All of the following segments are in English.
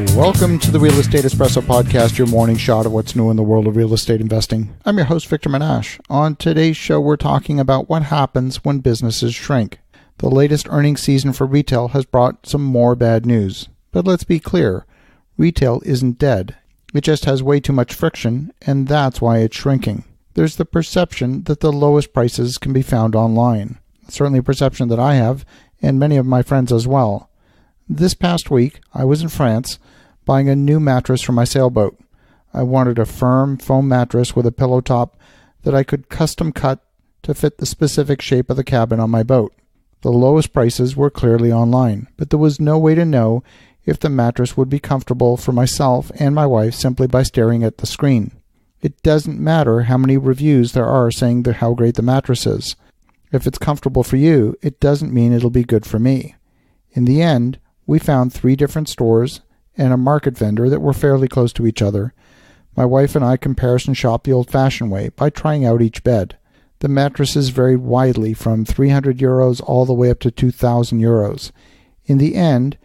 Welcome to the Real Estate Espresso Podcast, your morning shot of what's new in the world of real estate investing. I'm your host, Victor Menashe. On today's show, we're talking about what happens when businesses shrink. The latest earnings season for retail has brought some more bad news. But let's be clear, retail isn't dead. It just has way too much friction, and that's why it's shrinking. There's the perception that the lowest prices can be found online. Certainly a perception that I have, and many of my friends as well. This past week, I was in France buying a new mattress for my sailboat. I wanted a firm foam mattress with a pillow top that I could custom cut to fit the specific shape of the cabin on my boat. The lowest prices were clearly online, but there was no way to know if the mattress would be comfortable for myself and my wife simply by staring at the screen. It doesn't matter how many reviews there are saying how great the mattress is. If it's comfortable for you, it doesn't mean it'll be good for me. In the end, we found 3 different stores and a market vendor that were fairly close to each other. My wife and I comparison shopped the old-fashioned way by trying out each bed. The mattresses varied widely from 300 euros all the way up to 2,000 euros. In the end,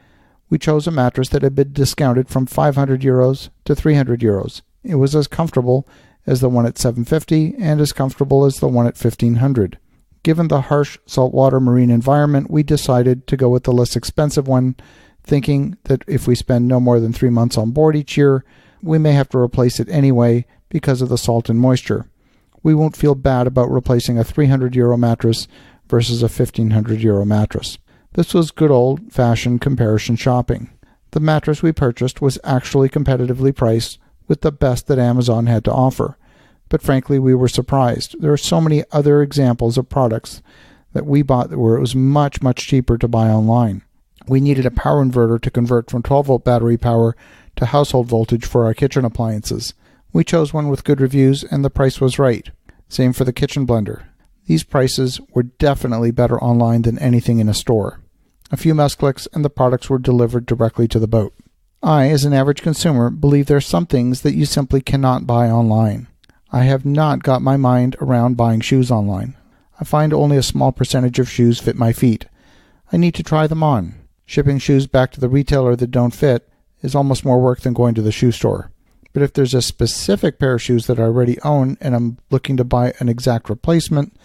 we chose a mattress that had been discounted from 500 euros to 300 euros. It was as comfortable as the one at 750 and as comfortable as the one at 1,500. Given the harsh saltwater marine environment, we decided to go with the less expensive one, thinking that if we spend no more than 3 months on board each year, we may have to replace it anyway because of the salt and moisture. We won't feel bad about replacing a 300 euro mattress versus a 1,500 euro mattress. This was good old-fashioned comparison shopping. The mattress we purchased was actually competitively priced with the best that Amazon had to offer. But frankly, we were surprised. There are so many other examples of products that we bought where it was much, much cheaper to buy online. We needed a power inverter to convert from 12-volt battery power to household voltage for our kitchen appliances. We chose one with good reviews and the price was right. Same for the kitchen blender. These prices were definitely better online than anything in a store. A few mouse clicks and the products were delivered directly to the boat. I, as an average consumer, believe there are some things that you simply cannot buy online. I have not got my mind around buying shoes online. I find only a small percentage of shoes fit my feet. I need to try them on. Shipping shoes back to the retailer that don't fit is almost more work than going to the shoe store. But if there's a specific pair of shoes that I already own and I'm looking to buy an exact replacement,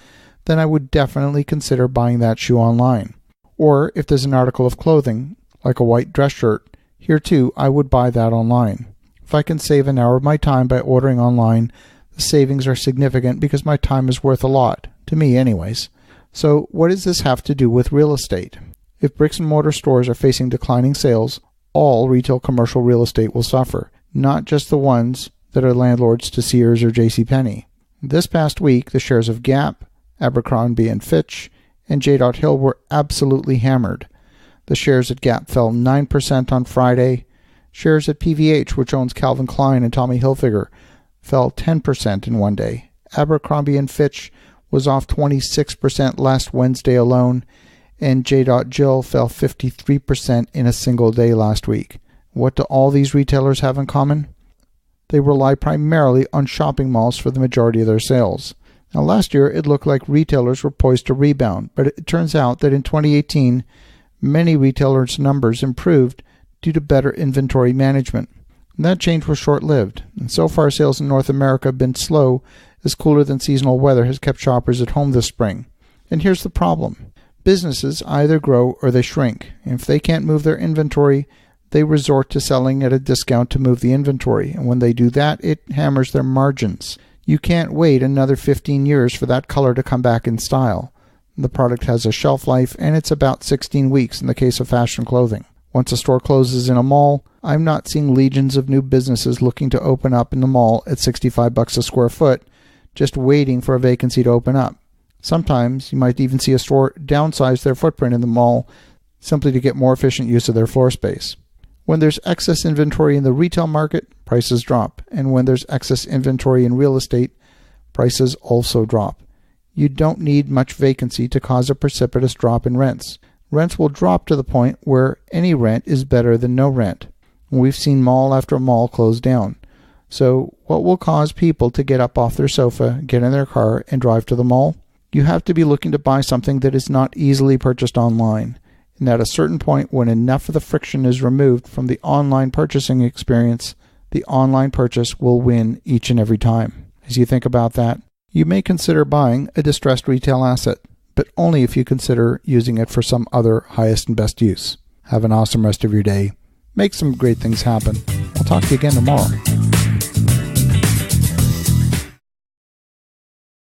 then I would definitely consider buying that shoe online. Or if there's an article of clothing, like a white dress shirt, here too I would buy that online. If I can save an hour of my time by ordering online, the savings are significant because my time is worth a lot, to me anyways. So what does this have to do with real estate? If bricks and mortar stores are facing declining sales, all retail commercial real estate will suffer, not just the ones that are landlords to Sears or JCPenney. This past week, the shares of Gap, Abercrombie & Fitch, and J.Hill were absolutely hammered. The shares at Gap fell 9% on Friday. Shares at PVH, which owns Calvin Klein and Tommy Hilfiger, fell 10% in one day. Abercrombie & Fitch was off 26% last Wednesday alone, and J.Jill fell 53% in a single day last week. What do all these retailers have in common? They rely primarily on shopping malls for the majority of their sales. Now, last year, it looked like retailers were poised to rebound, but it turns out that in 2018, many retailers' numbers improved due to better inventory management. And that change was short-lived, and so far sales in North America have been slow as cooler than seasonal weather has kept shoppers at home this spring. And here's the problem. Businesses either grow or they shrink. And if they can't move their inventory, they resort to selling at a discount to move the inventory. And when they do that, it hammers their margins. You can't wait another 15 years for that color to come back in style. The product has a shelf life, and it's about 16 weeks in the case of fashion clothing. Once a store closes in a mall, I'm not seeing legions of new businesses looking to open up in the mall at $65 a square foot, just waiting for a vacancy to open up. Sometimes you might even see a store downsize their footprint in the mall simply to get more efficient use of their floor space. When there's excess inventory in the retail market, prices drop. And when there's excess inventory in real estate, prices also drop. You don't need much vacancy to cause a precipitous drop in rents. Rents will drop to the point where any rent is better than no rent. We've seen mall after mall close down. So what will cause people to get up off their sofa, get in their car, and drive to the mall? You have to be looking to buy something that is not easily purchased online. And at a certain point, when enough of the friction is removed from the online purchasing experience, the online purchase will win each and every time. As you think about that, you may consider buying a distressed retail asset, but only if you consider using it for some other highest and best use. Have an awesome rest of your day. Make some great things happen. I'll talk to you again tomorrow.